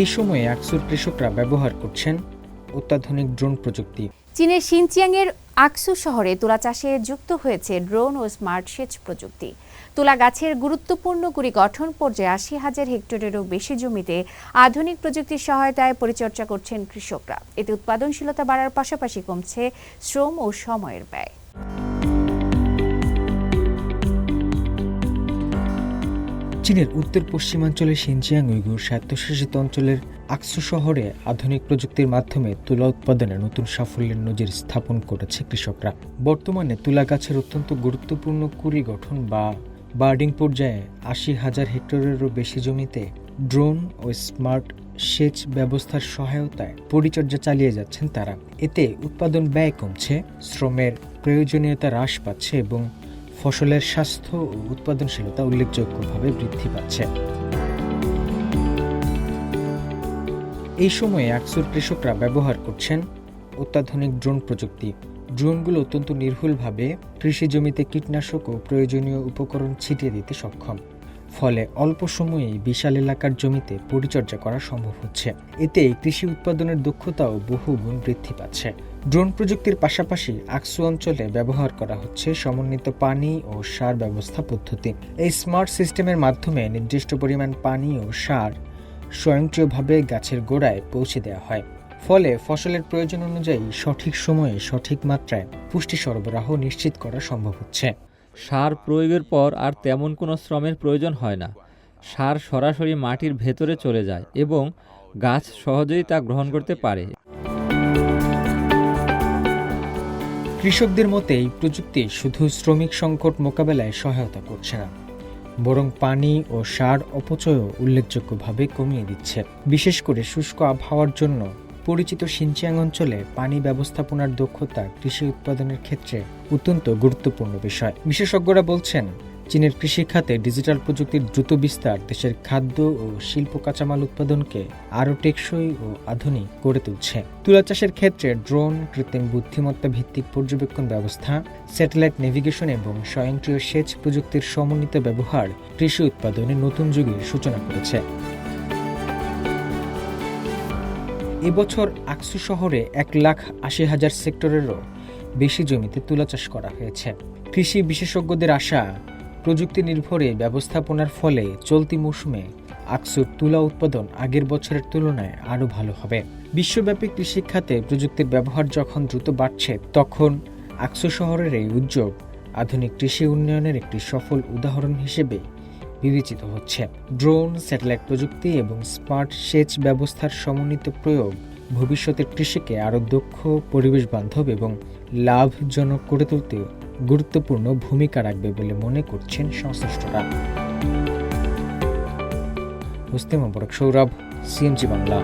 এই সময়ে আকসুর কৃষকরা ব্যবহার করছেন অত্যাধুনিক ড্রোন প্রযুক্তি। চীনের শিনচিয়াংয়ের আকসু শহরে তুলা চাষে যুক্ত হয়েছে ড্রোন ও স্মার্ট সেচ প্রযুক্তি। তুলা গাছের গুরুত্বপূর্ণ গুঁড়ি গঠন পর্যায়ে ৮০,০০০ হেক্টরেরও বেশি জমিতে আধুনিক প্রযুক্তির সহায়তায় পরিচর্যা করছেন কৃষকরা। এতে উৎপাদনশীলতা বাড়ার পাশাপাশি কমছে শ্রম ও সময়ের ব্যয়। চীনের উত্তর পশ্চিমাঞ্চলের শিনচিয়াং উইগুর স্বায়ত্তশাসিত অঞ্চলের আকসু শহরে আধুনিক প্রযুক্তির মাধ্যমে তুলা উৎপাদনে নতুন সাফল্যের নজির স্থাপন করেছে কৃষকরা। বর্তমানে তুলা গাছের অত্যন্ত গুরুত্বপূর্ণ কুঁড়ি গঠন বা বার্ডিং পর্যায়ে ৮০,০০০ হেক্টরেরও বেশি জমিতে ড্রোন ও স্মার্ট সেচ ব্যবস্থার সহায়তায় পরিচর্যা চালিয়ে যাচ্ছেন তারা। এতে উৎপাদন ব্যয় কমছে, শ্রমের প্রয়োজনীয়তা হ্রাস পাচ্ছে এবং ফসলের স্বাস্থ্য ও উৎপাদনশীলতা উল্লেখযোগ্যভাবে বৃদ্ধি পাচ্ছে। এই সময়ে আকসুর কৃষকরা ব্যবহার করছেন অত্যাধুনিক ড্রোন প্রযুক্তি। ড্রোনগুলো অত্যন্ত নির্ভুলভাবে কৃষি জমিতে কীটনাশক ও প্রয়োজনীয় উপকরণ ছিটিয়ে দিতে সক্ষম, ফলে অল্প সময়েই বিশাল এলাকার জমিতে পরিচর্যা করা সম্ভব হচ্ছে। এতে কৃষি উৎপাদনের দক্ষতাও বহুগুণ বৃদ্ধি পাচ্ছে। ড্রোন প্রযুক্তির পাশাপাশি আকসু অঞ্চলে ব্যবহার করা হচ্ছে সমন্বিত পানি ও সার ব্যবস্থা পদ্ধতি। এই স্মার্ট সিস্টেমের মাধ্যমে নির্দিষ্ট পরিমাণ পানি ও সার স্বয়ংক্রিয়ভাবে গাছের গোড়ায় পৌঁছে দেওয়া হয়, ফলে ফসলের প্রয়োজন অনুযায়ী সঠিক সময়ে সঠিক মাত্রায় পুষ্টি সরবরাহ নিশ্চিত করা সম্ভব হচ্ছে। সার প্রয়োগের পর আর তেমন কোনো শ্রমের প্রয়োজন হয় না। সার সরাসরি মাটির ভেতরে চলে যায় এবং গাছ সহজেই তা গ্রহণ করতে পারে। কৃষকদের মতে এই প্রযুক্তি শুধু শ্রমিক সংকট মোকাবেলায় সহায়তা করছে না, বরং পানি ও সার অপচয়ও উল্লেখযোগ্যভাবে কমিয়ে দিচ্ছে। বিশেষ করে শুষ্ক আবহাওয়ার জন্য পরিচিত শিনচিয়াং অঞ্চলে পানি ব্যবস্থাপনার দক্ষতা কৃষি উৎপাদনের ক্ষেত্রে অত্যন্ত গুরুত্বপূর্ণ বিষয়। বিশেষজ্ঞরা বলছেন, চীনের কৃষি খাতে ডিজিটাল প্রযুক্তির দ্রুত বিস্তার দেশের খাদ্য ও শিল্প কাঁচামাল উৎপাদনকে আরও টেকসই ও আধুনিক করে তুলছে। তুলা চাষের ক্ষেত্রে ড্রোন, কৃত্রিম বুদ্ধিমত্তা ভিত্তিক পর্যবেক্ষণ ব্যবস্থা, স্যাটেলাইট নেভিগেশন এবং স্বয়ংক্রিয় সেচ প্রযুক্তির সমন্বিত ব্যবহার কৃষি উৎপাদনে নতুন যুগের সূচনা করেছে। এবছর আকসু শহরে ১,৮০,০০০ হেক্টরেরও বেশি জমিতে তুলা চাষ করা হয়েছে। কৃষি বিশেষজ্ঞদের আশা, প্রযুক্তি নির্ভরে ব্যবস্থাপনার ফলে চলতি মৌসুমে আকসুর তুলা উৎপাদন আগের বছরের তুলনায় আরও ভালো হবে। বিশ্বব্যাপী কৃষি খাতে প্রযুক্তির ব্যবহার যখন দ্রুত বাড়ছে, তখন আকসু শহরের এই উদ্যোগ আধুনিক কৃষি উন্নয়নের একটি সফল উদাহরণ হিসেবে বিবেচিত হচ্ছে। ড্রোন, স্যাটেলাইট প্রযুক্তি এবং স্মার্ট সেচ ব্যবস্থার সমন্বিত প্রয়োগ ভবিষ্যতের কৃষিকে আরও দক্ষ, পরিবেশ বান্ধব এবং লাভজনক করে তুলতে গুরুত্বপূর্ণ ভূমিকা রাখবে বলে মনে করছেন সংশ্লিষ্টরা। মুস্তাফা মোবারক, সৌরভ, সিএমজি বাংলা।